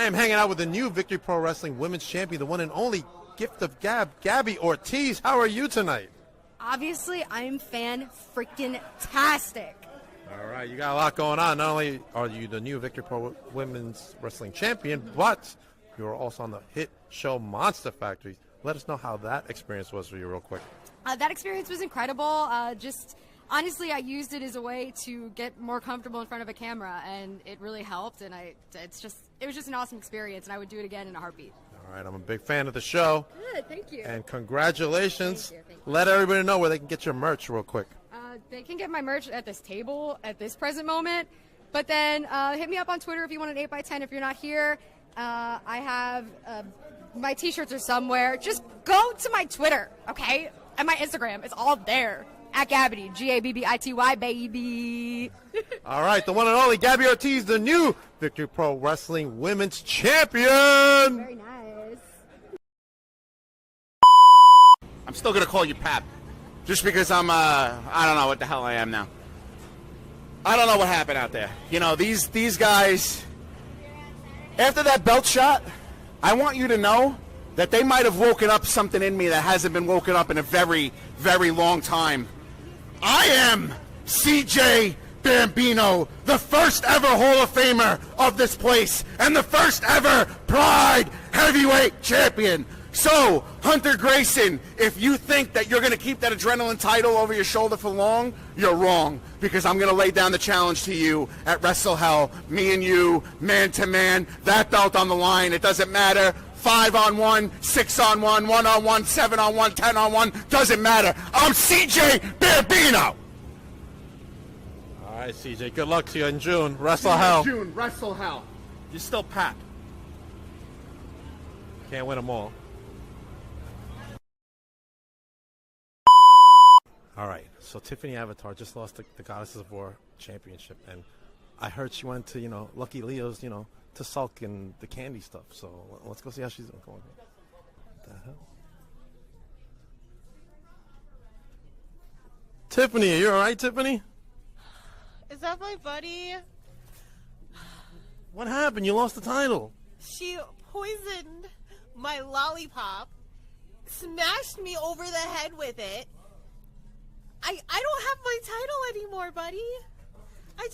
I am hanging out with the new Victory Pro Wrestling Women's Champion, the one and only Gift of Gab, Gabby Ortiz. How are you tonight? Obviously, I'm fan-freaking-tastic. All right, you got a lot going on. Not only are you the new Victory Pro Women's Wrestling Champion, but you're also on the hit show Monster Factory. Let us know how that experience was for you real quick. That experience was incredible. Honestly, I used it as a way to get more comfortable in front of a camera, and it really helped. And it was just an awesome experience, and I would do it again in a heartbeat. All right, I'm a big fan of the show. Good, thank you. And congratulations. Thank you. Let everybody know where they can get your merch real quick. They can get my merch at this table at this present moment, but then hit me up on Twitter if you want an 8x10 if you're not here. I have my t-shirts are somewhere. Just go to my Twitter, okay? And my Instagram. It's all there. At Gabbity, Gabbity, baby. All right, the one and only Gabby Ortiz, the new Victory Pro Wrestling Women's Champion. Very nice. I'm still going to call you Pap. Just because I'm, I don't know what the hell I am now. I don't know what happened out there. You know, these guys, after that belt shot, I want you to know that they might have woken up something in me that hasn't been woken up in a very, very long time. I am CJ Bambino, the first ever Hall of Famer of this place, and the first ever Pride Heavyweight Champion. So, Hunter Grayson, if you think that you're going to keep that adrenaline title over your shoulder for long, you're wrong, because I'm going to lay down the challenge to you at WrestleHell. Me and you, man to man, that belt on the line. It doesn't matter. 5-on-1, 6-on-1, 1-on-1, 7-on-1, 10-on-1, doesn't matter. I'm CJ Bambino. All right, CJ, good luck to you in June. WrestleHell. June, WrestleHell. You're still Pat. Can't win them all. All right, so Tiffany Avatar just lost the Goddesses of War championship, and I heard she went to, Lucky Leo's, to sulk in the candy stuff. So let's go see how she's doing. What the hell? Tiffany, are you all right, Tiffany? Is that my buddy? What happened? You lost the title. She poisoned my lollipop, smashed me over the head with it. I don't have my title anymore, buddy. I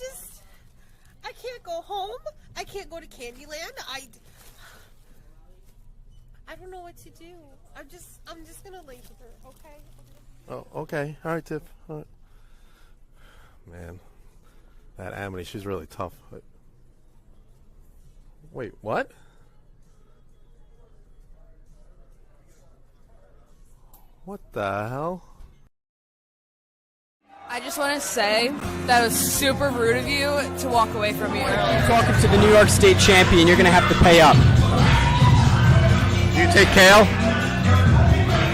can't go home. I can't go to Candyland. I don't know what to do. I'm just gonna leave her, okay? Oh, okay. All right, Tiff. All right. Man, that Amity, she's really tough. Wait, what? What the hell? I just want to say that it was super rude of you to walk away from me earlier. Talking to the New York State champion, you're going to have to pay up. Do you take Kale?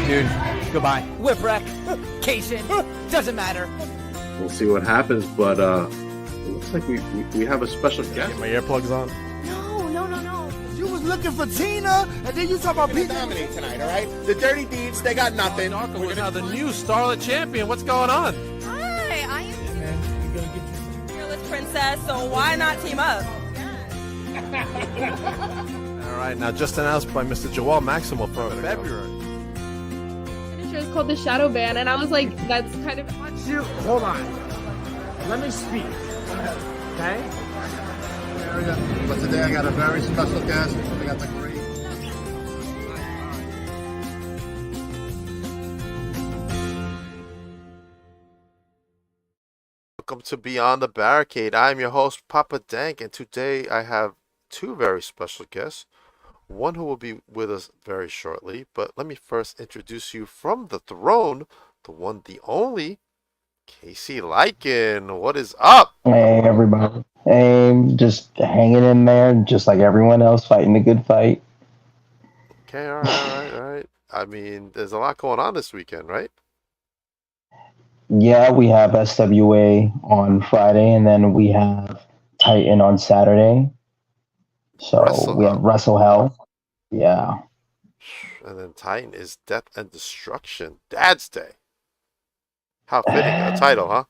Dude, goodbye. Whip wreck, Cation, doesn't matter. We'll see what happens, but it looks like we have a special guest. Get my earplugs on. No. You was looking for Tina, and then you talk about people. Dominate tonight, all right? The Dirty Deeds, they got nothing. We're now the new Starlet Champion. What's going on? Hi, I am Fearless princess, so why not team up? All right, now just announced by Mr. Joel Maximo for February. Finisher is called the Shadow Ban, and I was like, that's kind of. Hold on. Let me speak. Okay? But today I got a very special guest. I got the great. Welcome to Beyond the Barricade. I'm your host, Papa Dank, and today I have two very special guests. One who will be with us very shortly, but let me first introduce you from the throne, the one, the only, Casey Lycan. What is up? Hey, everybody. Hey, just hanging in there, just like everyone else, fighting a good fight. Okay, all right. I mean, there's a lot going on this weekend, right? Yeah, we have SWA on Friday, and then we have Titan on Saturday. So we have WrestleHell. Yeah. And then Titan is Death and Destruction. Dad's Day. How fitting a title, huh?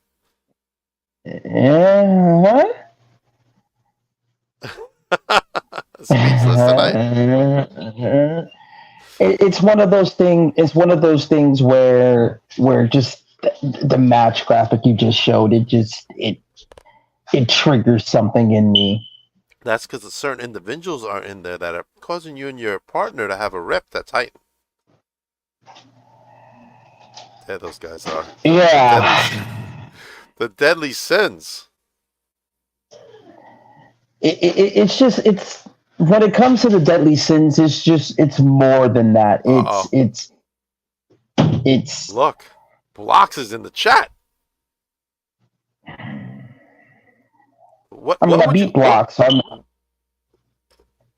Speechless tonight. It's one of those things. It's one of those things where just the match graphic you just showed, it triggers something in me. That's because certain individuals are in there that are causing you and your partner to have a rep that's heightened. There those guys are. Yeah. The deadly sins. It's when it comes to the deadly sins, it's more than that. It's look, Blocks is in the chat. What? I mean, what I would beat you, Blocks. So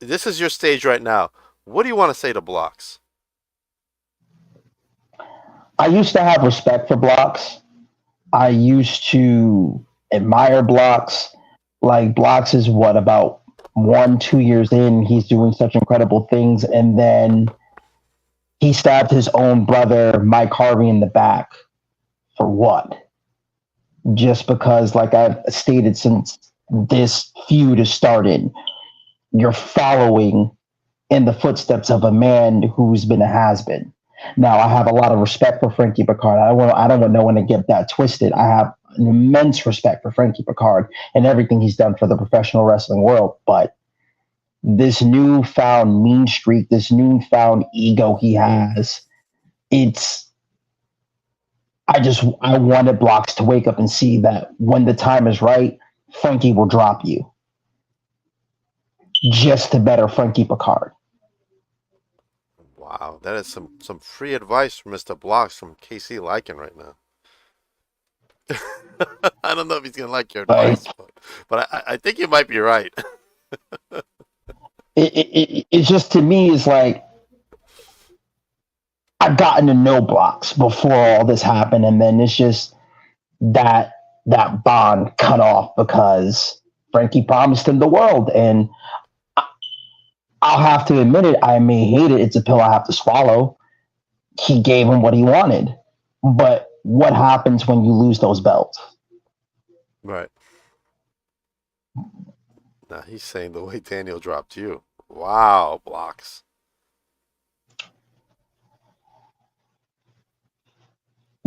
this is your stage right now. What do you want to say to Blocks? I used to have respect for Blocks. I used to admire Blocks. Like, Blocks is what, about 1-2 years in, he's doing such incredible things, and then he stabbed his own brother, Mike Harvey, in the back. For what? Just because, like I've stated since this feud has started, you're following in the footsteps of a man who's been a has-been. Now, I have a lot of respect for Frankie Picard. I don't want no one to get that twisted. I have an immense respect for Frankie Picard and everything he's done for the professional wrestling world. But this newfound mean streak, this newfound ego he has, I wanted Blocks to wake up and see that when the time is right, Frankie will drop you. Just to better Frankie Picard. Wow, that is some free advice from Mr. Blocks from KC Lycan right now. I don't know if he's gonna like your advice, but I think you might be right. It's just, to me, is like, I've gotten to know Blocks before all this happened, and then it's just that bond cut off because Frankie promised him the world, and I'll have to admit it, I may hate it, it's a pill I have to swallow. He gave him what he wanted. But what happens when you lose those belts? Right. Now he's saying the way Daniel dropped you. Wow, Blocks.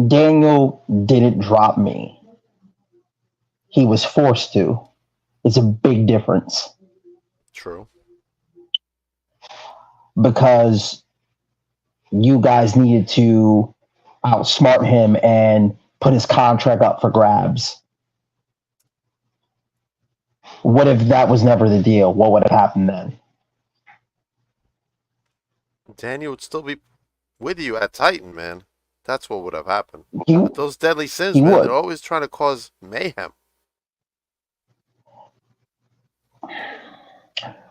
Daniel didn't drop me. He was forced to. It's a big difference. True. Because you guys needed to outsmart him and put his contract up for grabs. What if that was never the deal? What would have happened then? Daniel would still be with you at Titan, man. That's what would have happened. But those deadly sins, man, they're always trying to cause mayhem.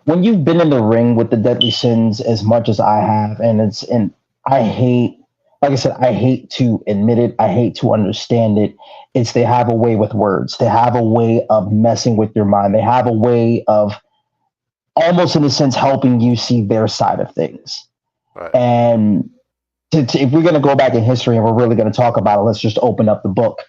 When you've been in the ring with the deadly sins as much as I have, and I hate, like I said, I hate to admit it, I hate to understand it. They have a way with words. They have a way of messing with your mind. They have a way of almost, in a sense, helping you see their side of things. Right. And if we're going to go back in history and we're really going to talk about it, let's just open up the book.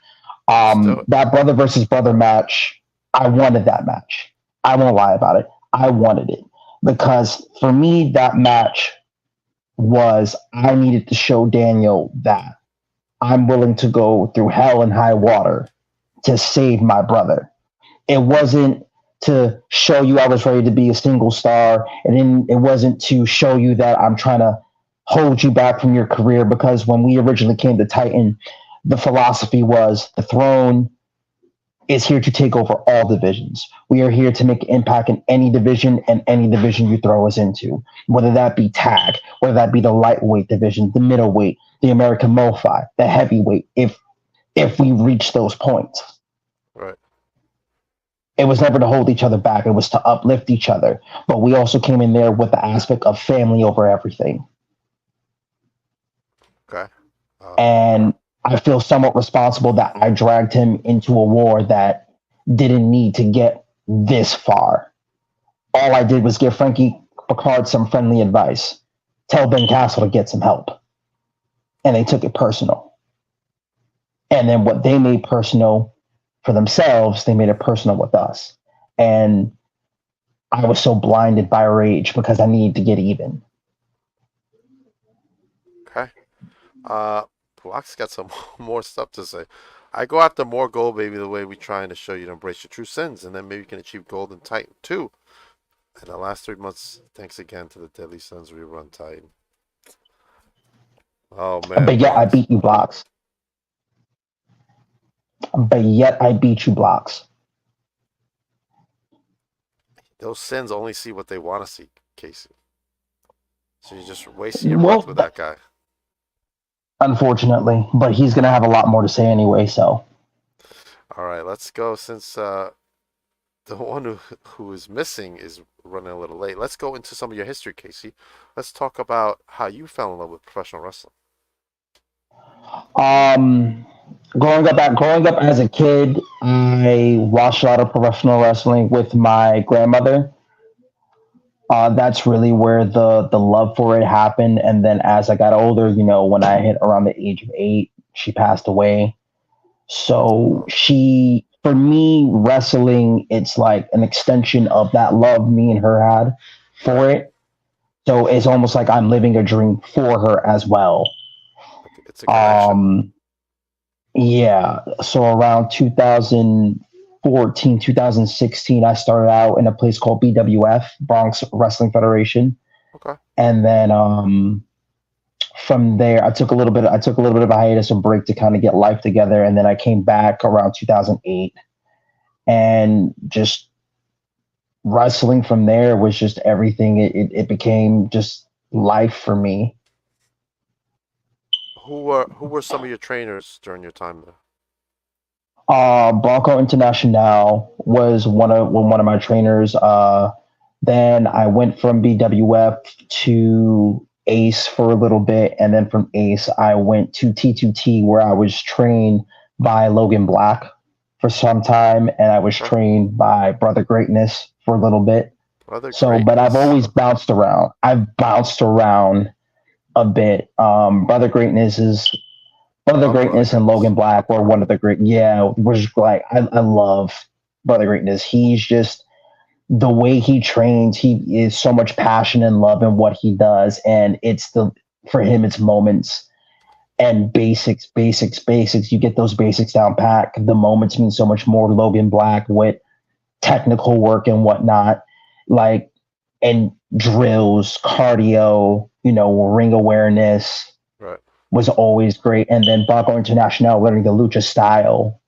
That brother versus brother match, I wanted that match. I won't lie about it. I wanted it because for me, that match was, I needed to show Daniel that I'm willing to go through hell and high water to save my brother. It wasn't to show you I was ready to be a single star. And then it wasn't to show you that I'm trying to hold you back from your career, because when we originally came to Titan, the philosophy was the throne is here to take over all divisions. We are here to make an impact in any division and any division you throw us into, whether that be tag, whether that be the lightweight division, the middleweight, the American MoFi, the heavyweight, if we reach those points. Right. It was never to hold each other back. It was to uplift each other. But we also came in there with the aspect of family over everything. Okay. And I feel somewhat responsible that I dragged him into a war that didn't need to get this far. All I did was give Frankie Picard some friendly advice. Tell Ben Castle to get some help. And they took it personal. And then what they made personal for themselves, they made it personal with us. And I was so blinded by rage because I needed to get even. Okay. Block's got some more stuff to say. I go after more gold, baby, the way we're trying to show you to embrace your true sins, and then maybe you can achieve gold in Titan too. In the last 3 months, thanks again to the Deadly Sons rerun Titan. Oh man. But yet I beat you, Blocks. But yet I beat you, Blocks. Those sins only see what they want to see, Casey. So you're just wasting your breath with that guy. Unfortunately, but he's gonna have a lot more to say anyway. So, all right, let's go. Since the one who is missing is running a little late, let's go into some of your history, Casey. Let's talk about how you fell in love with professional wrestling. Growing up as a kid, I watched a lot of professional wrestling with my grandmother. That's really where the love for it happened. And then as I got older, when I hit around the age of 8, she passed away. So for me, wrestling, it's like an extension of that love me and her had for it. So it's almost like I'm living a dream for her as well. It's a connection. Yeah. So around 2014, 2016, I started out in a place called BWF, Bronx Wrestling Federation. Okay. And then from there, I took a little bit of a hiatus, a break to kind of get life together, and then I came back around 2008, and just wrestling from there was just everything. It became just life for me. Who were some of your trainers during your time there? Blanco International was one of my trainers. Then I went from BWF to Ace for a little bit, and then from Ace I went to T2T, where I was trained by Logan Black for some time, and I was trained by Brother Greatness for a little bit. But I've always bounced around. I've bounced around a bit. Brother Greatness and Logan Black were one of the great. Yeah, was like I love Brother Greatness. He's just the way he trains. He is so much passion and love in what he does, and for him it's moments and basics. You get those basics down pat. The moments mean so much more. Logan Black with technical work and whatnot, and drills, cardio, ring awareness. Right. Was always great. And then Blanco International, learning the lucha style,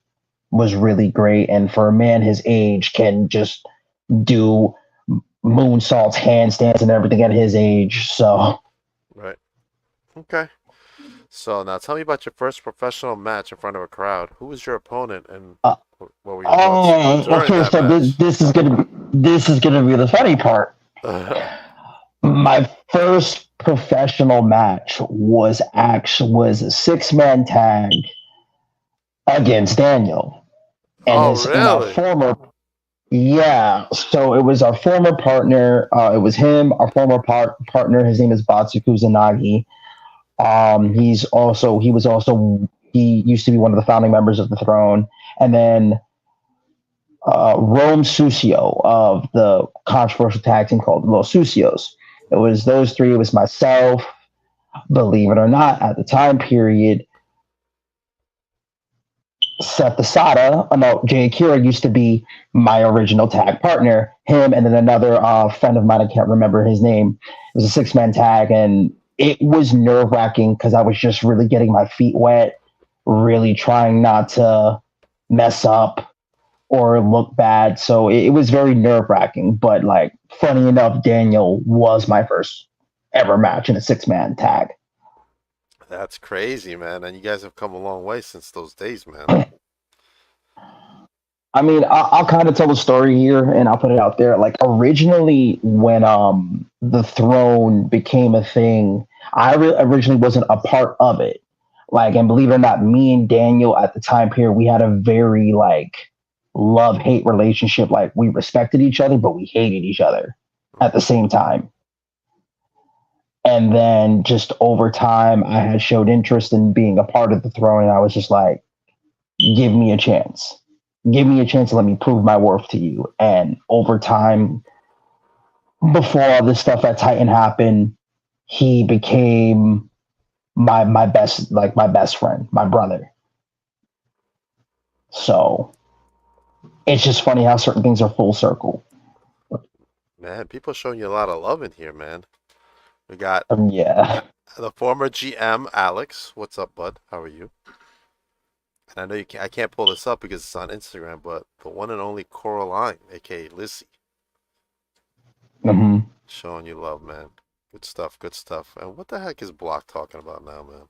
was really great. And for a man his age, can just do moonsaults, handstands, and everything at his age. So, right. Okay. So now tell me about your first professional match in front of a crowd. Who was your opponent, and what were your thoughts during that match? this is gonna be the funny part. My first professional match was a 6-man tag against Daniel and our former. Yeah, so it was our former partner. It was him, our former partner. His name is Batsu Kusanagi. He used to be one of the founding members of the Throne, and then Rome Susio of the controversial tag team called Los Sucios. It was those three. It was myself. Believe it or not, at the time period, Seth Asada, Jay Akira used to be my original tag partner. Him and then another friend of mine, I can't remember his name. It was a 6-man tag, and it was nerve-wracking because I was just really getting my feet wet, really trying not to mess up or look bad. So it was very nerve-wracking. But funny enough, Daniel was my first ever match in a 6-man tag. That's crazy, man. And you guys have come a long way since those days, man. I mean, I'll kind of tell the story here, and I'll put it out there. Originally, when the Throne became a thing, I originally wasn't a part of it. And believe it or not, me and Daniel at the time period, we had a very love-hate relationship. We respected each other, but we hated each other at the same time. And then just over time, I had showed interest in being a part of the Throne, and I was just like, give me a chance. Give me a chance to let me prove my worth to you. And over time, before all this stuff at Titan happened, he became my best friend, my brother. So it's just funny how certain things are full circle. Man, people showing you a lot of love in here, man. We got Yeah. the former GM, Alex. What's up, bud? How are you? And I know I can't pull this up because it's on Instagram, but the one and only Coraline, aka Lizzie. Mm-hmm. Showing you love, man. Good stuff, good stuff. And what the heck is Block talking about now, man?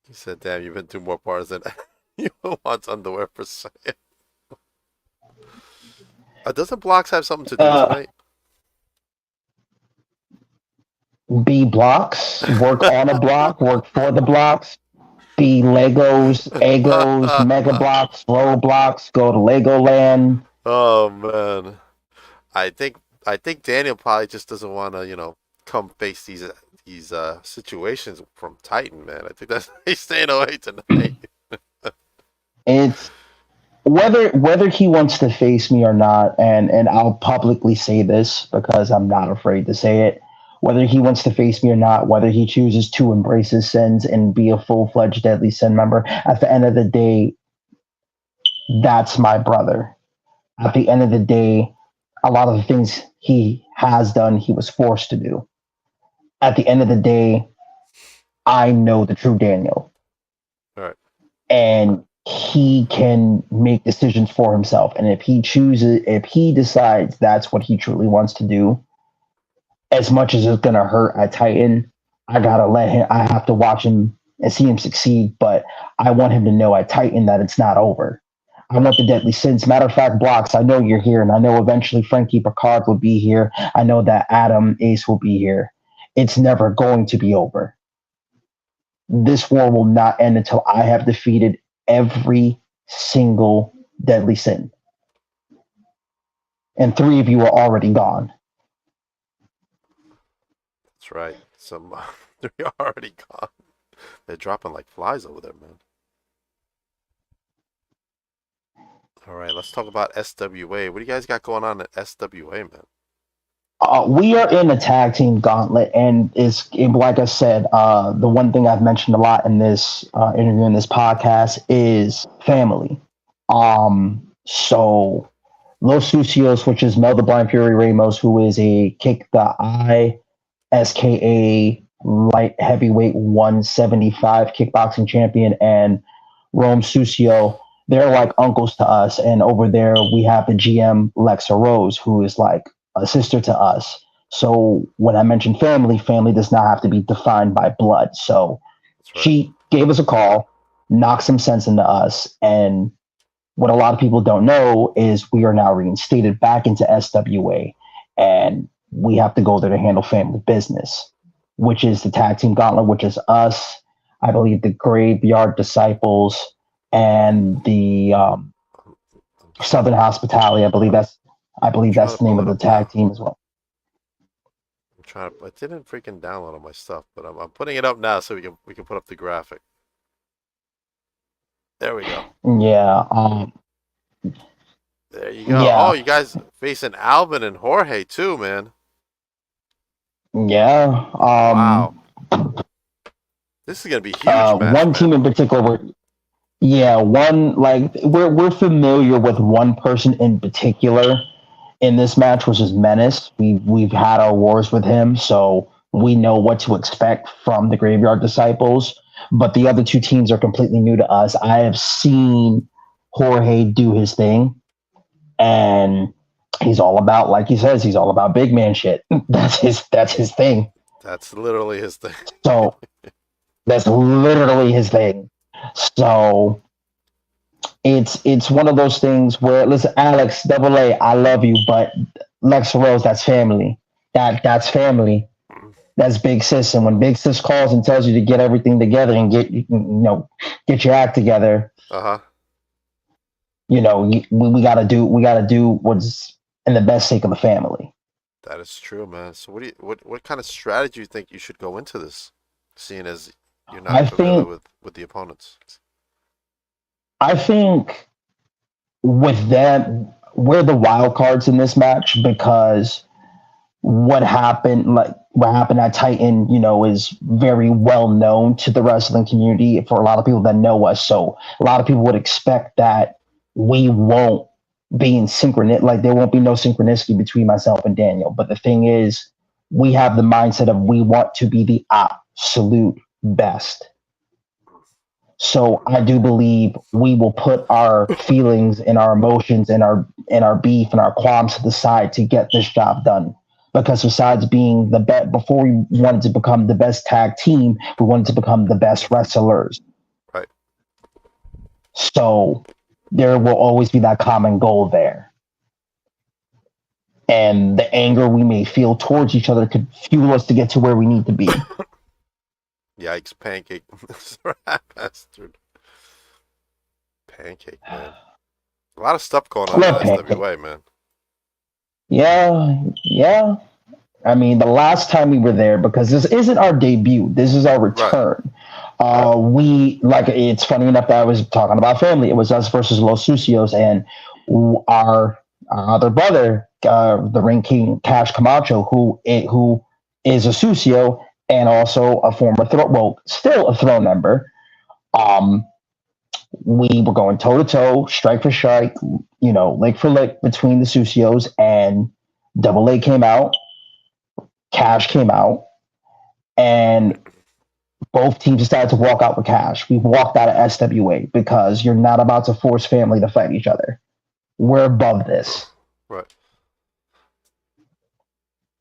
He said, damn, you've been through more parts than you want underwear for sale. Doesn't Blocks have something to do tonight? Be blocks, work on a block, work for the blocks, be Legos, Egos, Mega Blocks, Roblox, go to Legoland. Oh man. I think Daniel probably just doesn't want to, come face these situations from Titan, man. I think that's he's staying away tonight. It's whether he wants to face me or not, and I'll publicly say this because I'm not afraid to say it. Whether he wants to face me or not, whether he chooses to embrace his sins and be a full-fledged Deadly Sin member, at the end of the day, that's my brother. At the end of the day, a lot of the things he has done, he was forced to do. At the end of the day, I know the true Daniel. All right. And he can make decisions for himself. And if he decides that's what he truly wants to do, as much as it's gonna hurt at Titan, I have to watch him and see him succeed. But I want him to know at Titan that it's not over. I want the Deadly Sins. Matter of fact, Blocks, I know you're here, and I know eventually Frankie Picard will be here. I know that Adam Ace will be here. It's never going to be over. This war will not end until I have defeated every single Deadly Sin. And 3 of you are already gone. That's right. They're already gone. They're dropping like flies over there, man. All right, let's talk about SWA. What do you guys got going on at SWA, man? We are in a tag team gauntlet, and like I said, the one thing I've mentioned a lot in this interview, in this podcast, is family. So Los Sucios, which is Mel the Blind Fury Ramos, who is a Kick the Eye, SKA light heavyweight 175 kickboxing champion, and Rome Sucio, they're like uncles to us. And over there, we have the GM Lexa Rose, who is like a sister to us. So when I mention family does not have to be defined by blood. So right. She gave us a call, knocked some sense into us. And what a lot of people don't know is we are now reinstated back into SWA. And we have to go there to handle family business, which is the tag team gauntlet, which is us, I believe the Graveyard Disciples, and the Southern Hospitality. I believe that's the name of the tag team as well. I didn't freaking download all my stuff, but I'm putting it up now so we can put up the graphic. There we go. Yeah. There you go. Yeah. Oh, you guys facing Alvin and Jorge too, man. Yeah. Wow. This is gonna be huge, man. One team in particular. We're familiar with one person in particular in this match, which is Menace. We've had our wars with him, so we know what to expect from the Graveyard Disciples. But the other 2 teams are completely new to us. I have seen Jorge do his thing, and he's all about, like he says, he's all about big man shit. That's his thing. That's literally his thing. So that's literally his thing. So it's one of those things where, listen, Alex, Double A, I love you, but Lex Rose, that's family. That's family. That's Big Sis. And when Big Sis calls and tells you to get everything together and get your act together, we gotta do what's in the best sake of the family. That is true, man. So what kind of strategy do you think you should go into this, seeing as you're not familiar with the opponents? I think with them, we're the wild cards in this match because what happened, at Titan, is very well known to the wrestling community for a lot of people that know us. So a lot of people would expect that we won't be in synchronous, like there won't be no synchronicity between myself and Daniel. But the thing is, we have the mindset of we want to be the absolute best. So I do believe we will put our feelings and our emotions and our beef and our qualms to the side to get this job done. Because besides being the best, before we wanted to become the best tag team, we wanted to become the best wrestlers. Right. So there will always be that common goal there. And the anger we may feel towards each other could fuel us to get to where we need to be. Yikes, Pancake. Bastard. Pancake, man. A lot of stuff going on in SWA, man. Yeah. I mean, the last time we were there, because this isn't our debut, this is our return. Right. It's funny enough that I was talking about family. It was us versus Los Sucios, and our other brother, the Ring King Cash Camacho, who is a Sucio and also a former still a throne member. We were going toe to toe, strike for strike, lick for lick between the Sucios, and Double A came out, Cash came out, and both teams decided to walk out with Cash. We walked out of SWA because you're not about to force family to fight each other. We're above this. Right.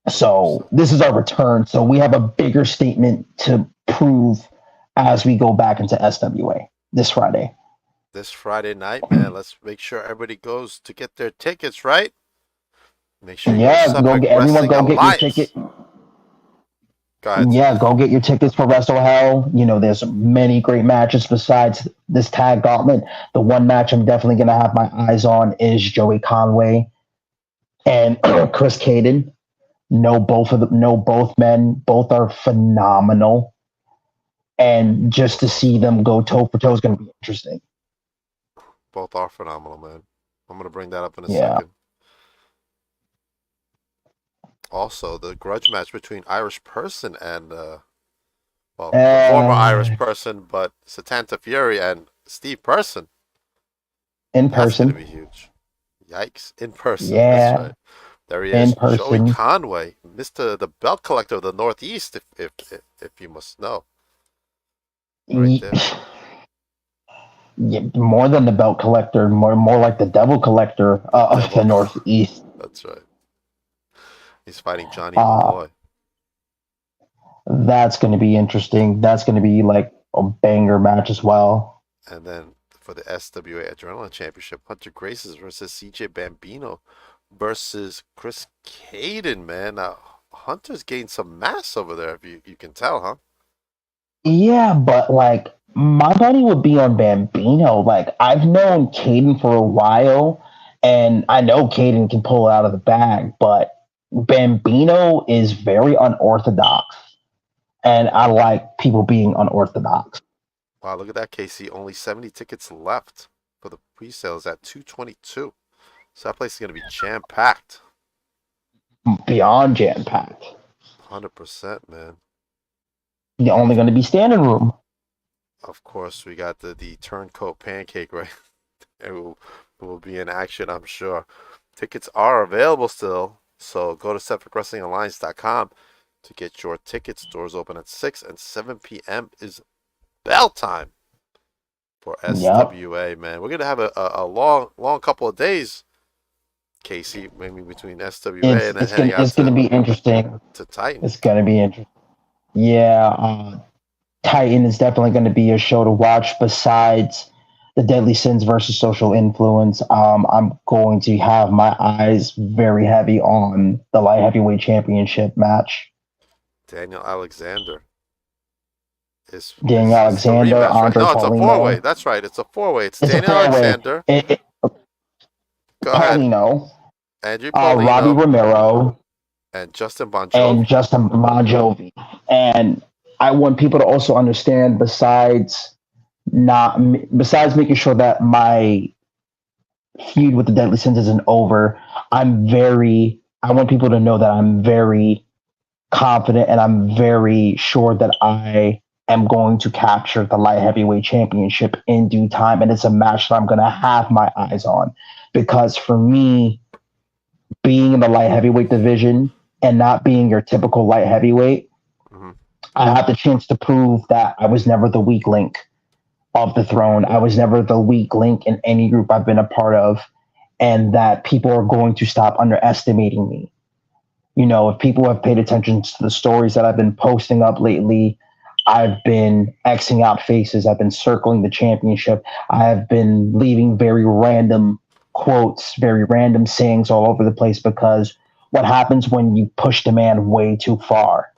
So this is our return. So we have a bigger statement to prove as we go back into SWA this Friday. This Friday night, man. Let's make sure everybody goes to get their tickets, right? Make sure everyone go get your ticket. Go ahead. Yeah, go get your tickets for WrestleHell. There's many great matches besides this tag gauntlet. The one match I'm definitely going to have my eyes on is Joey Conway and Chris Caden. Know both men. Both are phenomenal. And just to see them go toe for toe is going to be interesting. Both are phenomenal, man. I'm going to bring that up in a second. Also, the grudge match between Irish Person and, the former Irish Person, but Satanta Fury and Steve Person. In person. That's going to be huge. Yikes. In person. Yeah. That's right. There he is, Joey Conway, Mr. the Belt Collector of the Northeast, if you must know. Right there. Yeah, more than the Belt Collector, more like the Devil Collector of the Northeast. That's right. He's fighting Johnny Malloy. That's going to be interesting. That's going to be like a banger match as well. And then for the SWA Adrenaline Championship, Hunter Graces versus CJ Bambino versus Chris Caden, man. Now, Hunter's gained some mass over there, if you can tell, huh? Yeah, but my money would be on Bambino. I've known Caden for a while, and I know Caden can pull it out of the bag, but Bambino is very unorthodox, and I like people being unorthodox. Wow, look at that, Casey. Only 70 tickets left for the pre-sales at 222. So that place is going to be jam-packed. Beyond jam-packed. 100%, man. You're only going to be standing room. Of course, we got the turncoat Pancake, right? It will be in action, I'm sure. Tickets are available still, so go to SepticWrestlingAlliance.com to get your tickets. Doors open at 6 and 7 p.m. is bell time for SWA, man. We're going to have a long couple of days, Casey, maybe between SWA and then heading out. It's going to be interesting. To Titan. It's going to be interesting. Yeah, Titan is definitely going to be a show to watch besides the Deadly Sins versus Social Influence. I'm going to have my eyes very heavy on the light heavyweight championship match. Daniel Alexander. Andre right? No, it's Paulino. a four-way. That's right. It's a four-way. It's Daniel Alexander. Go Paulino. ahead. Andrew Paulino. Robbie Romero. And Justin Bon Jovi. And I want people to also understand, besides making sure that my feud with the Deadly Sins isn't over, I'm very I want people to know that I'm very confident and I'm very sure that I am going to capture the light heavyweight championship in due time. And it's a match that I'm going to have my eyes on, because for me, being in the light heavyweight division and not being your typical light heavyweight, I had the chance to prove that I was never the weak link of the throne. I was never the weak link in any group I've been a part of, and that people are going to stop underestimating me. You know, if people have paid attention to the stories that I've been posting up lately, I've been Xing out faces. I've been circling the championship. I have been leaving very random quotes, very random sayings all over the place, because what happens when you push the man way too far?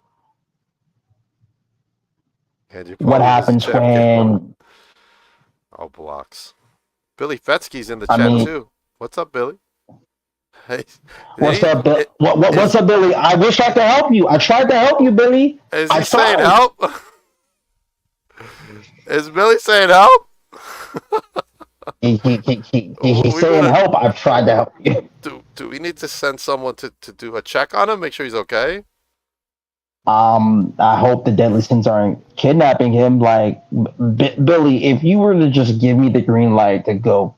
What happens when... Oh, blocks. Billy Fetsky's in the chat too. What's up, Billy? Hey, what's up, Billy? What's up, Billy? I wish I could help you. I tried to help you, Billy. Is he saying help? Is Billy saying help? He's saying help. I've tried to help you. Do we need to send someone to do a check on him, make sure he's okay? I hope the Deadly Sins aren't kidnapping him. Like, Billy, if you were to just give me the green light to go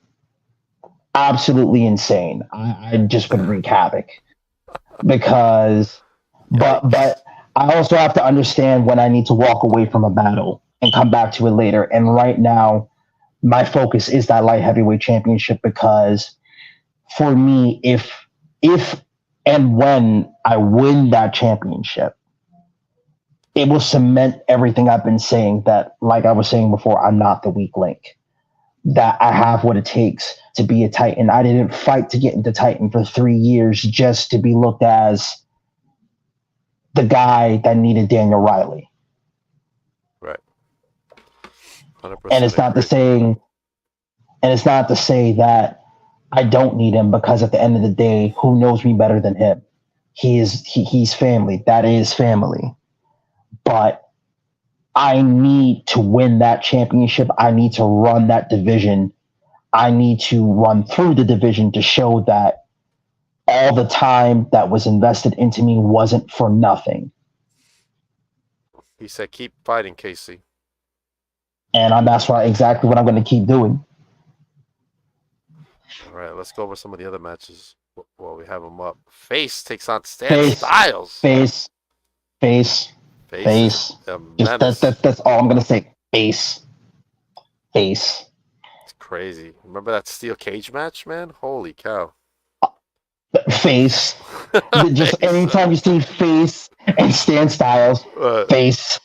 absolutely insane, I just would wreak havoc. Because, but I also have to understand when I need to walk away from a battle and come back to it later. And right now, my focus is that light heavyweight championship, because for me, if and when I win that championship, it will cement everything I've been saying, that, like I was saying before, I'm not the weak link, that I have what it takes to be a Titan. I didn't fight to get into Titan for 3 years just to be looked as the guy that needed Daniel Riley. Right. 100% and it's not to say that I don't need him, because at the end of the day, who knows me better than him? He's family. That is family. But I need to win that championship. I need to run that division. I need to run through the division to show that all the time that was invested into me wasn't for nothing. He said, keep fighting, Casey. And that's exactly what I'm going to keep doing. All right, let's go over some of the other matches while we have them up. Face takes on Stan Styles. Face. Just that's all I'm gonna say. Face. It's crazy. Remember that steel cage match, man? Holy cow. Face. Just anytime you see Face and Stan Styles, Face.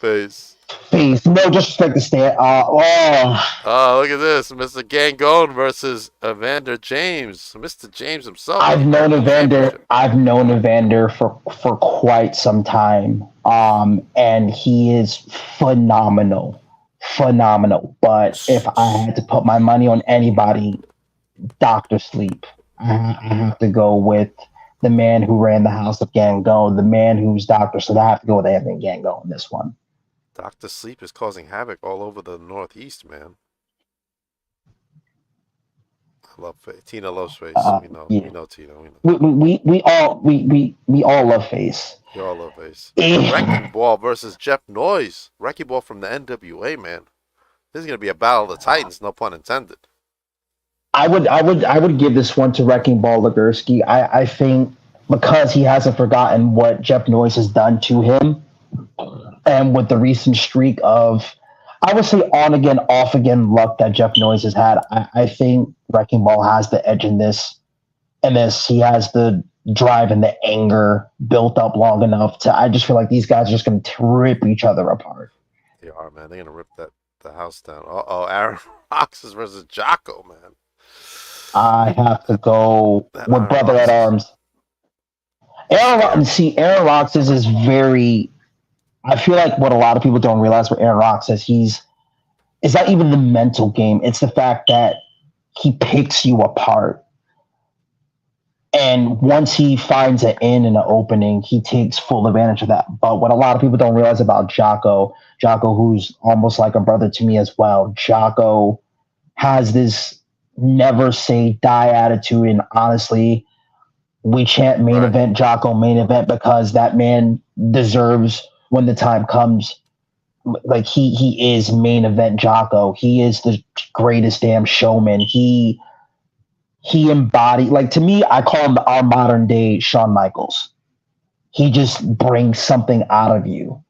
No disrespect to Stan. Oh, look at this, Mr. Gangone versus Evander James. Mr. James himself. I've known Evander for quite some time. And he is phenomenal. But if I had to put my money on anybody, Dr. Sleep. I have to go with the man who ran the House of Gangone, the man who's Dr. Sleep. I have to go with Anthony Gangone in this one. Dr. Sleep is causing havoc all over the Northeast, man. I love Face. Tina loves Face. We know Tina. We all love Face. We all love Face. Wrecking Ball versus Jeff Noyes. Wrecking Ball from the NWA, man. This is gonna be a battle of the Titans, no pun intended. I would give this one to Wrecking Ball Legursky. I think because he hasn't forgotten what Jeff Noyes has done to him. And with the recent streak of, I would say, on again, off again luck that Jeff Noyes has had, I think Wrecking Ball has the edge in this. He has the drive and the anger built up long enough to. I just feel like these guys are just going to rip each other apart. They are, man. They're going to rip the house down. Aaron Roxas versus Jocko, man. I have to go with Brother at Arms. Aaron Roxas is very. I feel like what a lot of people don't realize with Aaron Roxas, is not even the mental game. It's the fact that he picks you apart. And once he finds an in and an opening, he takes full advantage of that. But what a lot of people don't realize about Jocko, who's almost like a brother to me as well, Jocko has this never say die attitude. And honestly, We chant main event Jocko, main event, because that man deserves, when the time comes, like he is main event Jocko. He is the greatest damn showman. He embodied, like, to me, I call him our modern day Shawn Michaels. He just brings something out of you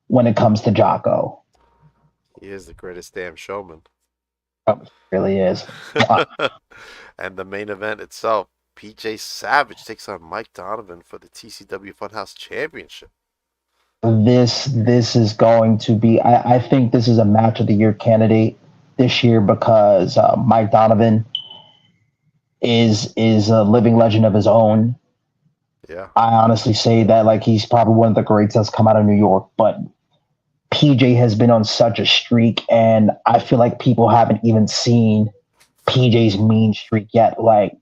when it comes to Jocko. He is the greatest damn showman. Oh, really is. And the main event itself, PJ Savage takes on Mike Donovan for the TCW Funhouse Championship. This is going to be, I think this is a match of the year candidate this year, because Mike Donovan is a living legend of his own. Yeah. I honestly say that, like, he's probably one of the greats that's come out of New York, but PJ has been on such a streak, and I feel like people haven't even seen PJ's mean streak yet. Like,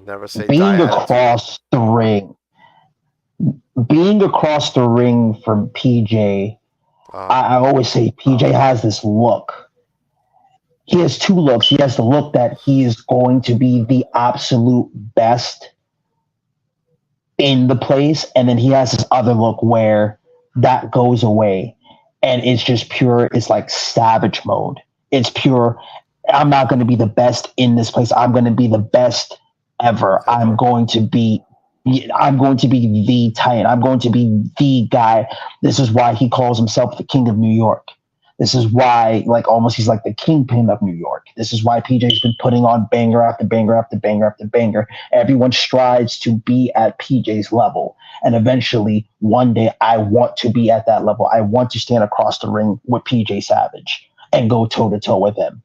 never say being across the ring from PJ, I always say PJ has this look. He has two looks. He has the look that he is going to be the absolute best in the place, and then he has this other look where that goes away, and it's just pure, it's like savage mode. It's pure, I'm not going to be the best in this place. I'm going to be the best ever. I'm going to be the Titan. I'm going to be the guy. This is why he calls himself the King of New York. This is why, like, almost he's like the kingpin of New York. This is why PJ's been putting on banger after banger after banger after banger. Everyone strives to be at PJ's level. And eventually, one day, I want to be at that level. I want to stand across the ring with PJ Savage and go toe-to-toe with him.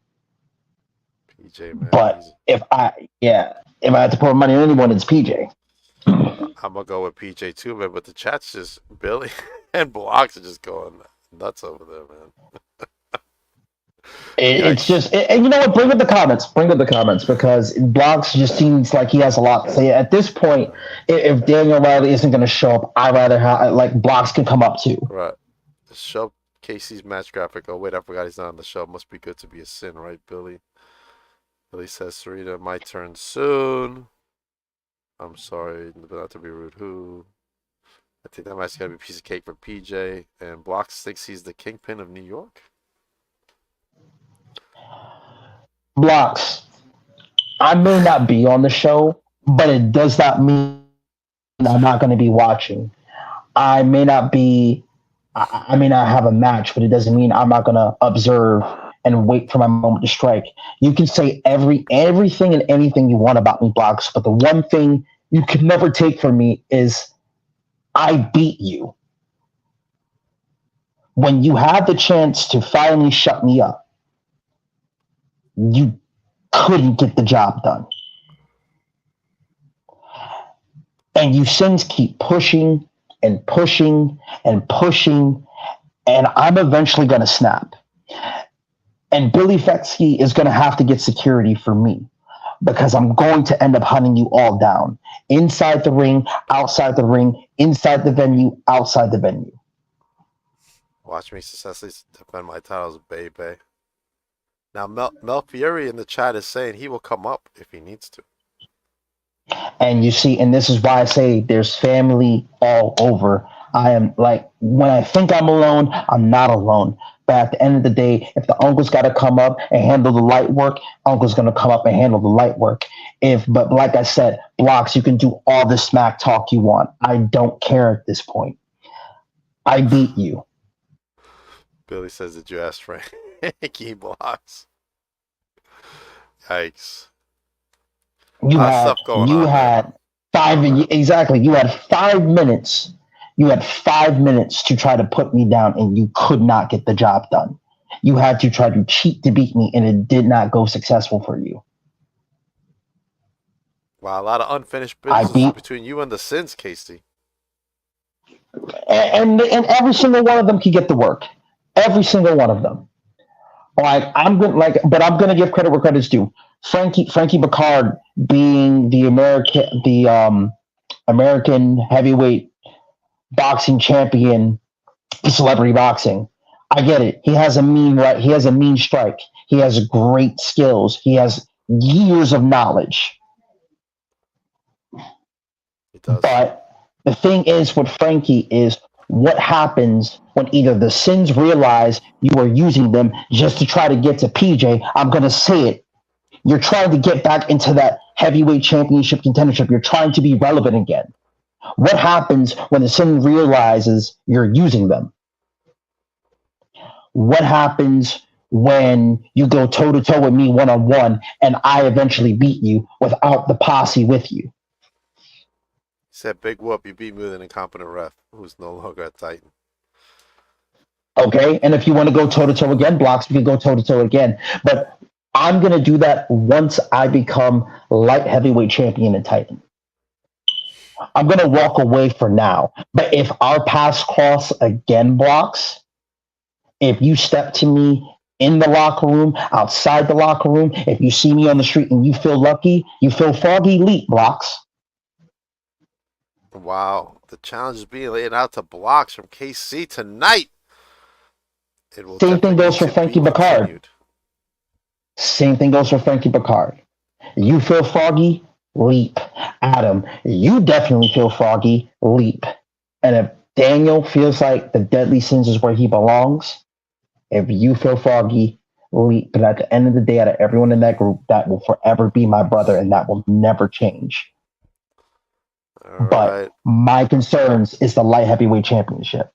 PJ, man. But if I had to put money on anyone, it's PJ. I'm going to go with PJ too, man. But the chat's just, Billy and Blocks are just going nuts over there, man. It's just, and you know what? Bring up the comments. Because Blocks just seems like he has a lot to say. At this point, if Daniel Riley isn't going to show up, I'd rather have, like, Blocks can come up too. Right. Show Casey's match graphic. Oh, wait, I forgot he's not on the show. Must be good to be a sin, right, Billy? Billy says, Sarita, my turn soon. I'm sorry, not to be rude. Who? I think that match is going to be a piece of cake for PJ. And Blocks thinks he's the kingpin of New York. Blocks, I may not be on the show, but it does not mean I'm not going to be watching. I may not have a match, but it doesn't mean I'm not going to observe and wait for my moment to strike. You can say everything and anything you want about me, Blocks, but the one thing you can never take from me is I beat you. When you had the chance to finally shut me up, you couldn't get the job done. And you since keep pushing and pushing and pushing, and I'm eventually going to snap. And Billy Fetsky is going to have to get security for me, because I'm going to end up hunting you all down. Inside the ring, outside the ring, inside the venue, outside the venue. Watch me successfully defend my titles, baby. Now, Mel Fieri in the chat is saying he will come up if he needs to. And you see, and this is why I say there's family all over. I am, like, when I think I'm alone, I'm not alone. But at the end of the day, if the uncle's got to come up and handle the light work, uncle's going to come up and handle the light work. But like I said, Blocks, you can do all the smack talk you want. I don't care at this point. I beat you. Billy says, did you ask Frank? Key Blocks. Yikes. You had 5 minutes. You had 5 minutes to try to put me down, and you could not get the job done. You had to try to cheat to beat me, and it did not go successful for you. Wow, a lot of unfinished business between you and the Sins, Casey. And every single one of them can get the work. Every single one of them. But I'm gonna give credit where credit's due. Frankie Bacard being the American heavyweight boxing champion, celebrity boxing. I get it. He has a mean strike. He has great skills. He has years of knowledge. does. But the thing is with Frankie is what happens when either the Sins realize you are using them just to try to get to PJ. I'm going to say it. You're trying to get back into that heavyweight championship contendership. You're trying to be relevant again. What happens when the Sin realizes you're using them? What happens when you go toe-to-toe with me one-on-one and I eventually beat you without the posse with you? Said Big Whoop, you beat me with an incompetent ref who's no longer at Titan. Okay, and if you want to go toe-to-toe again, Blocks, we can go toe-to-toe again. But I'm going to do that once I become light heavyweight champion in Titan. I'm going to walk away for now. But if our paths cross again, Blocks, if you step to me in the locker room, outside the locker room, if you see me on the street and you feel lucky, you feel Froggy, leap, Blocks. Wow, the challenge is being laid out to Blocks from KC tonight. Same thing goes for Frankie Picard. Same thing goes for Frankie Picard. You feel Froggy, leap. Adam, you definitely feel Froggy, leap. And if Daniel feels like the Deadly Sins is where he belongs, if you feel Froggy, leap. But at the end of the day, out of everyone in that group, that will forever be my brother, and that will never change. But my concerns is the light heavyweight championship.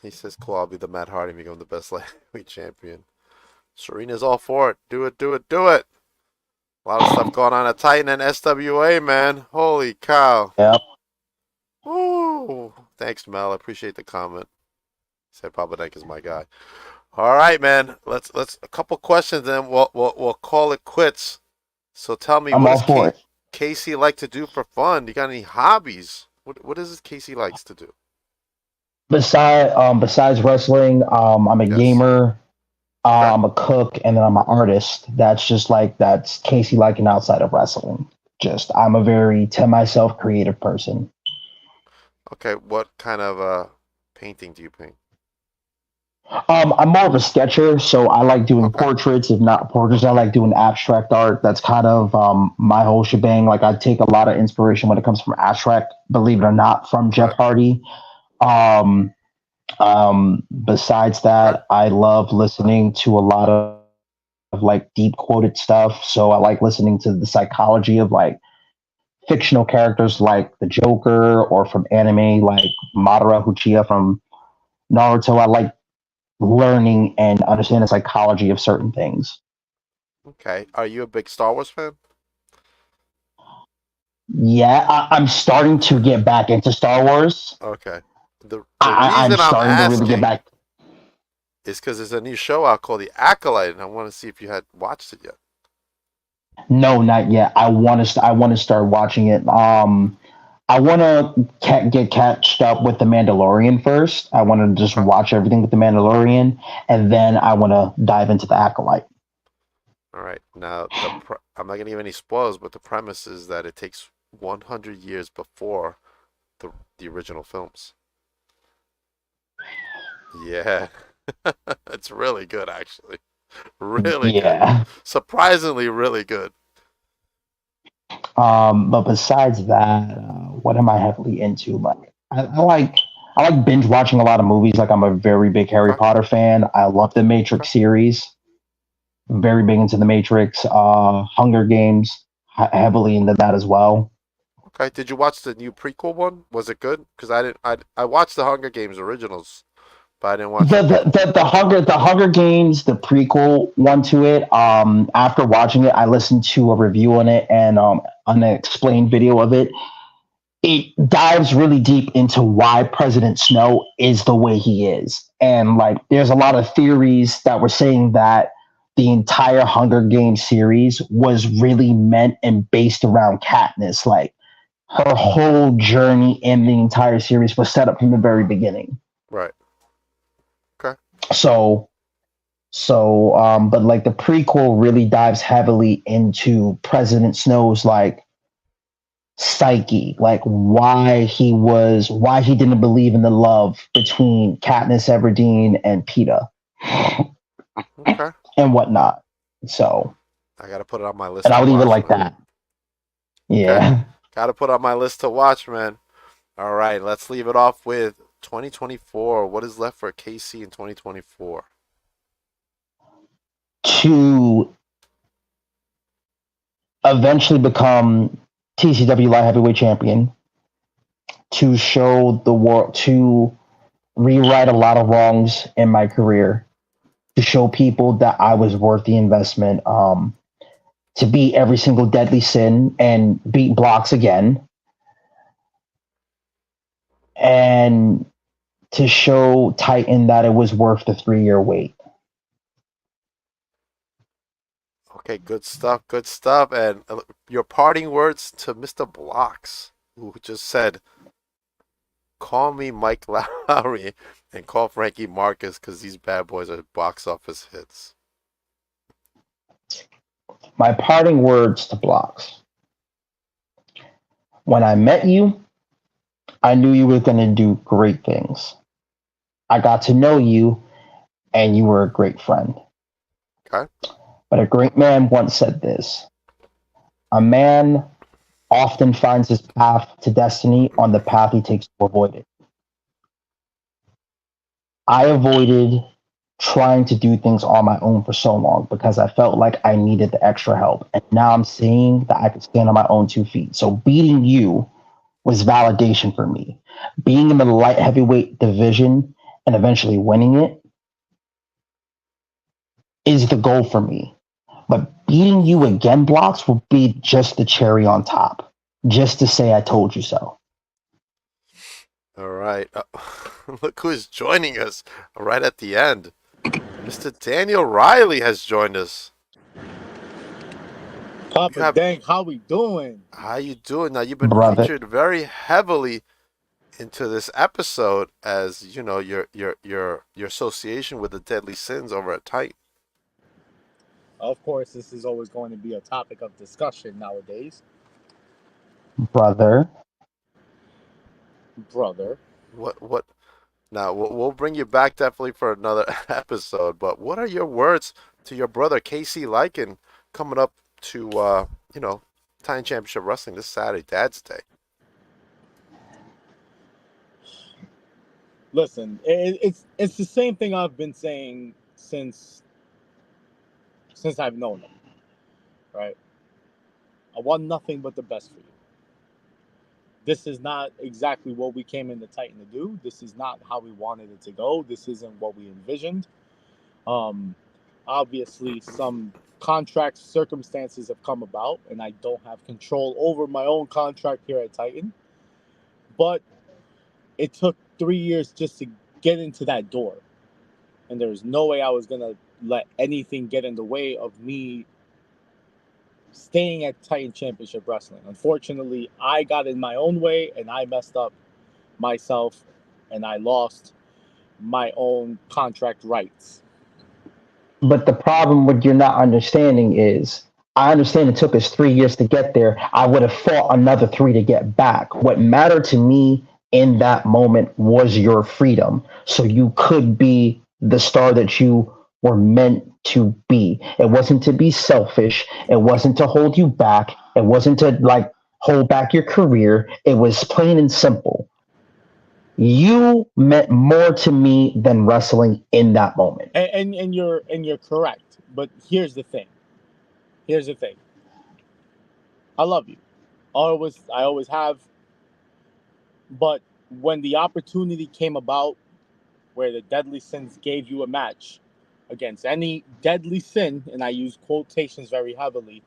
He says, cool, I'll be the Matt Hardy and become the best light heavyweight champion. Serena's all for it. Do it, do it, do it. A lot of stuff going on at Titan and SWA, man. Holy cow. Yep. Ooh. Thanks, Mel. I appreciate the comment. He said Papa Denk is my guy. All right, man. Let's a couple questions, then we'll call it quits. So tell me, what does Casey like to do for fun? You got any hobbies? What is it Casey likes to do? Besides wrestling, I'm a gamer. I'm a cook, and then I'm an artist. That's Casey Lycan outside of wrestling. I'm a very to myself creative person. Okay, what kind of painting do you paint? I'm more of a sketcher, so I like doing portraits. If not portraits, I like doing abstract art. That's kind of my whole shebang. Like I take a lot of inspiration when it comes from abstract, believe it or not, from Jeff Hardy. Besides that, I love listening to a lot of like deep quoted stuff. So I like listening to the psychology of like fictional characters like the Joker, or from anime like Madara Uchiha from Naruto. I like learning and understand the psychology of certain things. Okay. Are you a big Star Wars fan? Yeah, I'm starting to get back into Star Wars. Okay. The reason I'm starting to really get back. Is because there's a new show out called The Acolyte, and I want to see if you had watched it yet. No, not yet. I want to start watching it. I want to get catched up with The Mandalorian first. I want to just watch everything with The Mandalorian, and then I want to dive into The Acolyte. All right. Now, I'm not going to give any spoilers, but the premise is that it takes 100 years before the original films. Yeah. It's really good, actually. Really good. Surprisingly really good. But besides that, what am I heavily into? Like, I like binge watching a lot of movies. Like, I'm a very big Harry Potter fan. I love the Matrix series. Very big into the Matrix. Hunger Games, heavily into that as well. Okay, did you watch the new prequel one? Was it good? Because I watched the Hunger Games originals, but I didn't watch the Hunger Games, the prequel one to it. After watching it, I listened to a review on it and an explained video of it. It dives really deep into why President Snow is the way he is, and like there's a lot of theories that were saying that the entire Hunger Games series was really meant and based around Katniss. Like her whole journey in the entire series was set up from the very beginning. Right. Okay. So, but like the prequel really dives heavily into President Snow's like psyche, like why he didn't believe in the love between Katniss Everdeen and Peeta. Okay. And whatnot. So I gotta put it on my list. And I'll leave it like that. Yeah. Got to put on my list to watch, man. All right, let's leave it off with 2024. What is left for KC in 2024? To eventually become TCW light heavyweight champion, to show the world, to rewrite a lot of wrongs in my career, to show people that I was worth the investment, to beat every single deadly sin and beat blocks again, and to show Titan that it was worth the 3-year wait. Okay, good stuff, good stuff. And your parting words to Mr. Blocks, who just said, call me Mike Lowry and call Frankie Marcus because these bad boys are box office hits. My parting words to Blocks. When I met you, I knew you were going to do great things. I got to know you, and you were a great friend. Okay. But a great man once said this: a man often finds his path to destiny on the path he takes to avoid it. I avoided trying to do things on my own for so long because I felt like I needed the extra help. And now I'm seeing that I could stand on my own 2 feet. So beating you was validation for me. Being in the light heavyweight division and eventually winning it is the goal for me. But beating you again, Blocks, will be just the cherry on top. Just to say I told you so. All right. Look who is joining us right at the end. Mr. Daniel Riley has joined us. Papa Dank, how we doing? How you doing? Now, you've been Brother. featured very heavily into this episode as, you know, your association with the Deadly Sins over at Titan. Of course, this is always going to be a topic of discussion nowadays. Brother. What? Now, we'll bring you back definitely for another episode, but what are your words to your brother, KC Lycan, coming up to, Titan Championship Wrestling this Saturday, Dad's Day? Listen, it's the same thing I've been saying since I've known him, right? I want nothing but the best for you. This is not exactly what we came into Titan to do. This is not how we wanted it to go. This isn't what we envisioned. Obviously, some contract circumstances have come about, and I don't have control over my own contract here at Titan. But it took 3 years just to get into that door. And there was no way I was going to let anything get in the way of me staying at Titan Championship Wrestling. Unfortunately, I got in my own way, and I messed up myself, and I lost my own contract rights. But the problem with you're not understanding is, I understand it took us 3 years to get there. I would have fought another 3 to get back. What mattered to me in that moment was your freedom. So you could be the star that you were meant to be. It wasn't to be selfish. It wasn't to hold you back. It wasn't to hold back your career. It was plain and simple. You meant more to me than wrestling in that moment. And you're correct. But here's the thing. I love you. I always have. But when the opportunity came about where the Deadly Sins gave you a match against any deadly sin, and I use quotations very heavily,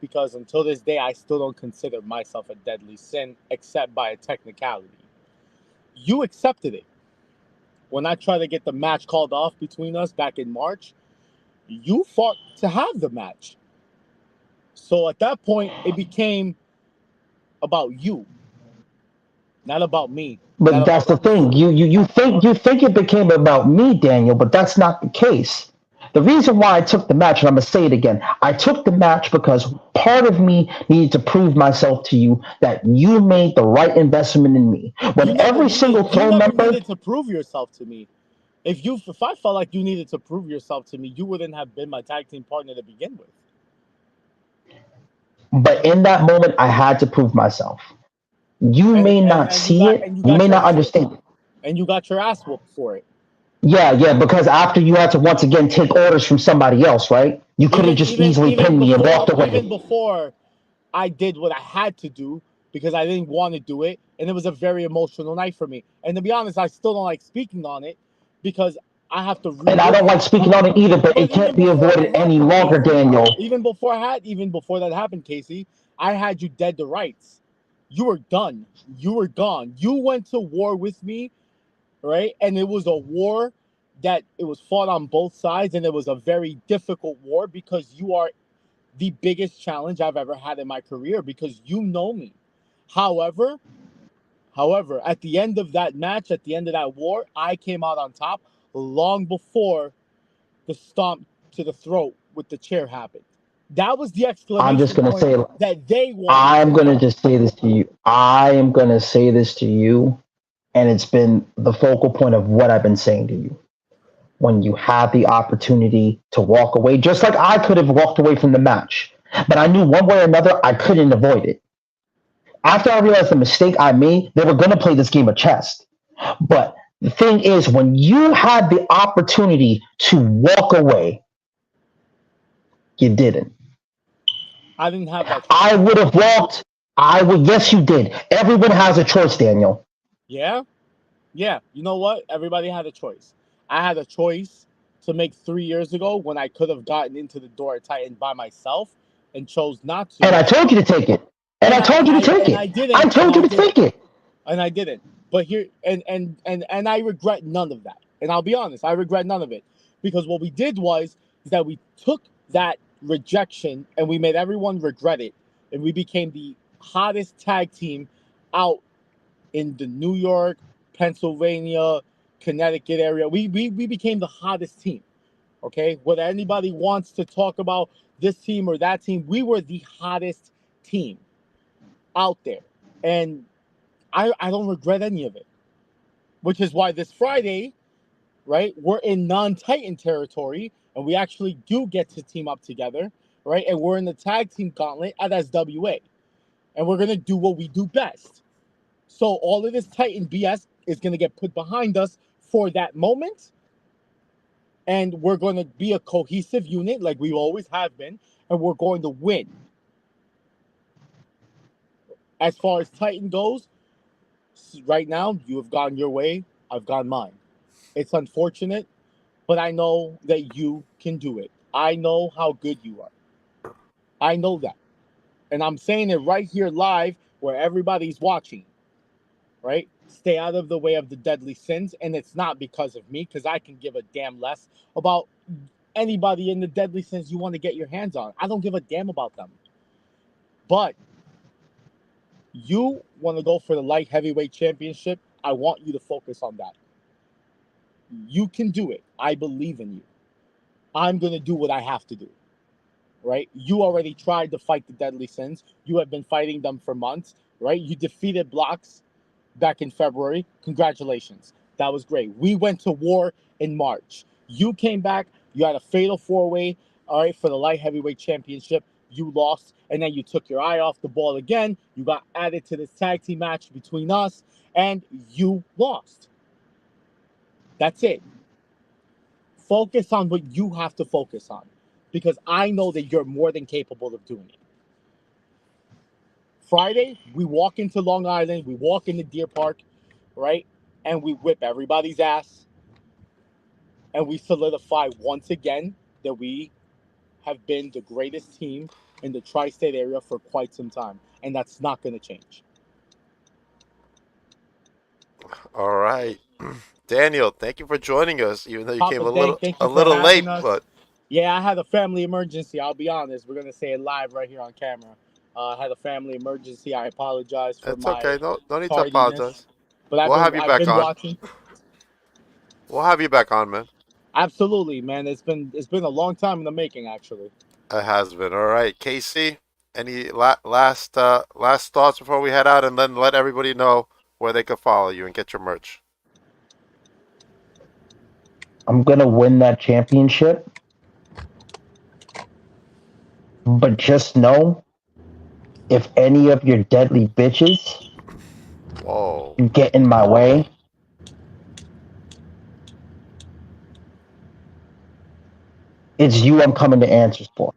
because until this day, I still don't consider myself a deadly sin, except by a technicality. You accepted it. When I tried to get the match called off between us back in March, you fought to have the match. So at that point, it became about you, not about me. But that's the thing. You think it became about me, Daniel, but that's not the case. The reason why I took the match, and I'm gonna say it again, I took the match because part of me needed to prove myself to you that you made the right investment in me. When every single throne member needed to prove yourself to me. If I felt like you needed to prove yourself to me, you wouldn't have been my tag team partner to begin with. But in that moment, I had to prove myself. You may not see it. You may not understand it. And you got your ass whooped for it. Yeah, because after you had to once again take orders from somebody else, right? You could have just easily pinned me and walked away. Even before I did what I had to do because I didn't want to do it, and it was a very emotional night for me. And to be honest, I still don't like speaking on it because I have to. And I don't like speaking on it either, but it can't be avoided any longer, Daniel. Even before that happened, Casey, I had you dead to rights. You were done. You were gone. You went to war with me, right? And it was a war that it was fought on both sides, and it was a very difficult war because you are the biggest challenge I've ever had in my career because you know me. However, at the end of that match, at the end of that war, I came out on top long before the stomp to the throat with the chair happened. That was the exclamation I'm just going to say that they wanted. I'm going to just say this to you. I am going to say this to you, and it's been the focal point of what I've been saying to you. When you have the opportunity to walk away, just like I could have walked away from the match, but I knew one way or another I couldn't avoid it. After I realized the mistake I made, they were going to play this game of chess. But the thing is, when you had the opportunity to walk away, you didn't. I didn't have that choice. I would have walked. Yes, you did. Everyone has a choice, Daniel. Yeah. You know what? Everybody had a choice. I had a choice to make 3 years ago when I could have gotten into the door at Titan by myself and chose not to. And I told you to take it. And I told you to take it. I didn't. I told you to take it. And I didn't. But here, and I regret none of that. And I'll be honest, I regret none of it. Because what we did is that we took that rejection and we made everyone regret it. And we became the hottest tag team out in the New York, Pennsylvania, Connecticut area. We became the hottest team. Okay? Whether anybody wants to talk about this team or that team, we were the hottest team out there. And I don't regret any of it. Which is why this Friday, right, we're in non-Titan territory and we actually do get to team up together, right? And we're in the tag team gauntlet at SWA. And we're going to do what we do best. So all of this Titan BS is going to get put behind us for that moment. And we're going to be a cohesive unit like we always have been. And we're going to win. As far as Titan goes, right now, you have gone your way. I've gone mine. It's unfortunate, but I know that you can do it. I know how good you are. I know that. And I'm saying it right here live where everybody's watching. Right? Stay out of the way of the deadly sins. And it's not because of me, because I can give a damn less about anybody in the deadly sins you want to get your hands on. I don't give a damn about them. But you want to go for the light heavyweight championship, I want you to focus on that. You can do it. I believe in you. I'm going to do what I have to do. Right? You already tried to fight the deadly sins. You have been fighting them for months. Right? You defeated Blocks back in February. Congratulations. That was great. We went to war in March. You came back. You had a fatal four-way, all right, for the light heavyweight championship. You lost, and then you took your eye off the ball again. You got added to this tag team match between us, and you lost. That's it. Focus on what you have to focus on, because I know that you're more than capable of doing it. Friday, we walk into Long Island, we walk into Deer Park, right? And we whip everybody's ass. And we solidify once again that we have been the greatest team in the tri-state area for quite some time. And that's not going to change. All right. Daniel, thank you for joining us, even though you Papa came a Dank, little late. But yeah, I had a family emergency. I'll be honest. We're going to say it live right here on camera. I had a family emergency. I apologize for it's okay. No need to tardiness. apologize. But We'll have you back on. Watching. We'll have you back on, man. Absolutely, man. It's been a long time in the making, actually. It has been. All right, Casey. Any last thoughts before we head out, and then let everybody know where they can follow you and get your merch. I'm gonna win that championship, but just know if any of your deadly bitches Whoa. get in my way, it's you I'm coming to answers for.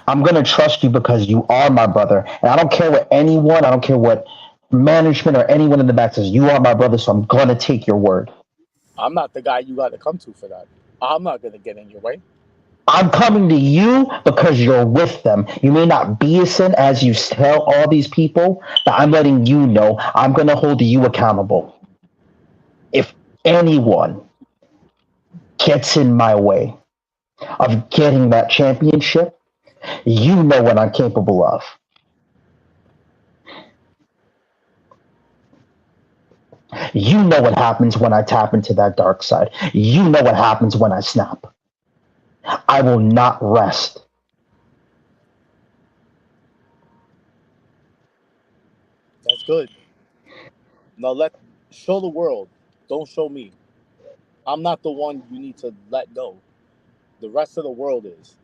I'm going to trust you because you are my brother. And I don't care what anyone, I don't care what management or anyone in the back says. You are my brother, so I'm going to take your word. I'm not the guy you got to come to for that. I'm not going to get in your way. I'm coming to you because you're with them. You may not be a sin as you tell all these people, but I'm letting you know I'm going to hold you accountable. If anyone gets in my way of getting that championship, you know what I'm capable of. You know what happens when I tap into that dark side. You know what happens when I snap. I will not rest. That's good. Now show the world. Don't show me. I'm not the one you need to let go. The rest of the world is.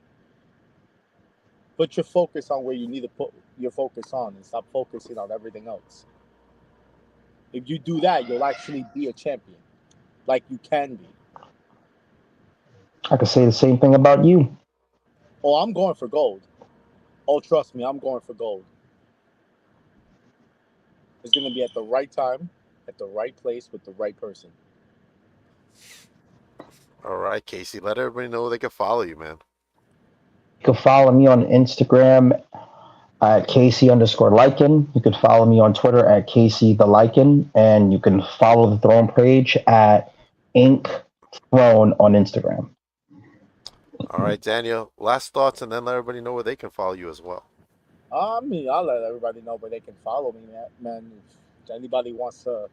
Put your focus on where you need to put your focus on and stop focusing on everything else. If you do that, you'll actually be a champion. Like you can be. I could say the same thing about you. Oh, I'm going for gold. Oh, trust me, I'm going for gold. It's going to be at the right time, at the right place, with the right person. All right, Casey. Let everybody know they can follow you, man. You can follow me on Instagram at Casey_Lycan. You can follow me on Twitter at Casey the Lycan. And you can follow the Throne page at Ink Throne on Instagram. All right, Daniel. Last thoughts, and then let everybody know where they can follow you as well. I mean, I'll let everybody know where they can follow me, man. If anybody wants to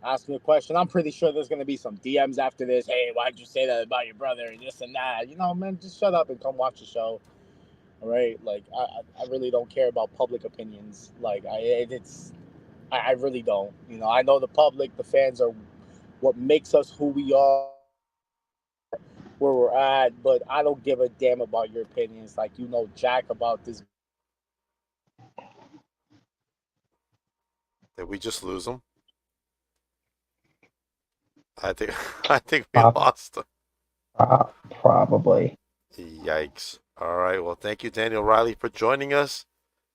ask me a question, I'm pretty sure there's going to be some DMs after this. Hey, why'd you say that about your brother and this and that? You know, man, just shut up and come watch the show. All right? Like, I really don't care about public opinions. Like, I really don't. You know, I know the public, the fans are what makes us who we are, where we're at, but I don't give a damn about your opinions. Like, you know, Jack about this. Did we just lose him? I think we lost him. Probably. Yikes. All right. Well, thank you, Daniel Riley, for joining us.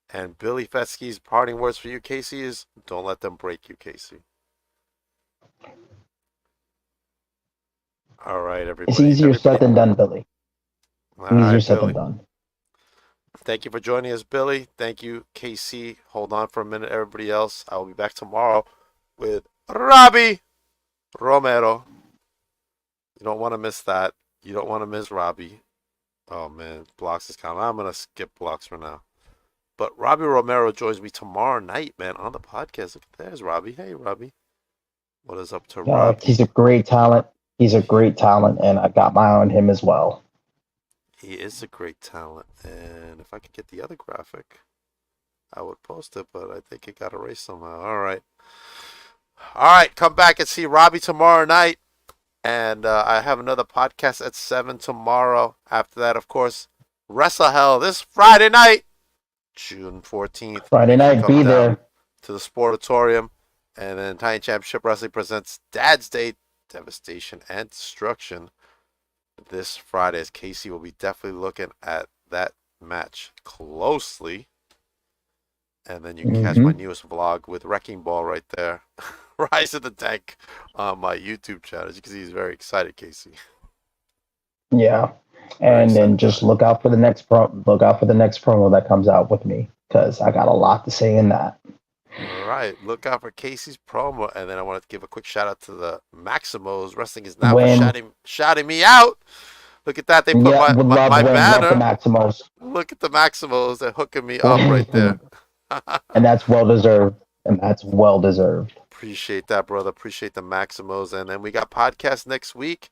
And Billy Fetsky's parting words for you, Casey, is don't let them break you, Casey. All right, everybody. It's easier said than done, Billy. Easier said than done. Thank you for joining us, Billy. Thank you, KC. Hold on for a minute, everybody else. I will be back tomorrow with Robbie Romero. You don't want to miss that. You don't want to miss Robbie. Oh, man. Blocks is coming. I'm going to skip Blocks for now. But Robbie Romero joins me tomorrow night, man, on the podcast. Look, there's Robbie. Hey, Robbie. What is up to Robbie? He's a great talent. He's a great talent, and I got my eye on him as well. He is a great talent, and if I could get the other graphic, I would post it, but I think it got erased somehow. All right, come back and see Robbie tomorrow night, and I have another podcast at 7 tomorrow. After that, of course, WrestleHell this Friday night, June 14th. Friday night, be there. To the Sportatorium, and then Titan Championship Wrestling presents Dad's Day, Devastation and Destruction. This Friday, as Casey will be definitely looking at that match closely. And then you can catch my newest vlog with Wrecking Ball right there. Rise of the Tank on my YouTube channel. As you can see, he's very excited, Casey. Yeah. And then just look out for the next promo that comes out with me, because I got a lot to say in that. All right, look out for Casey's promo, and then I want to give a quick shout out to the Maximos. Wrestling is now shouting me out. Look at that, they put my banner. The Maximos. Look at the Maximos, they're hooking me up right there. And that's well deserved. Appreciate that, brother. Appreciate the Maximos. And then we got podcasts next week.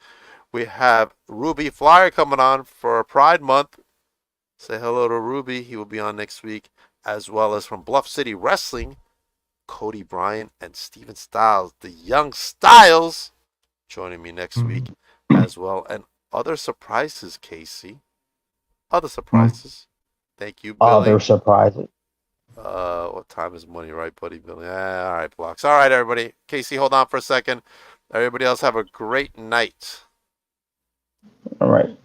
We have Ruby Flyer coming on for Pride Month. Say hello to Ruby. He will be on next week, as well as from Bluff City Wrestling, Cody Bryant and Steven Styles, the Young Styles, joining me next week as well. And other surprises, Casey. Other surprises Thank you, Billy. Other surprises. What time is money, right, buddy, Billy? All right, blocks. All right, everybody. Casey, hold on for a second. Everybody else have a great night. All right.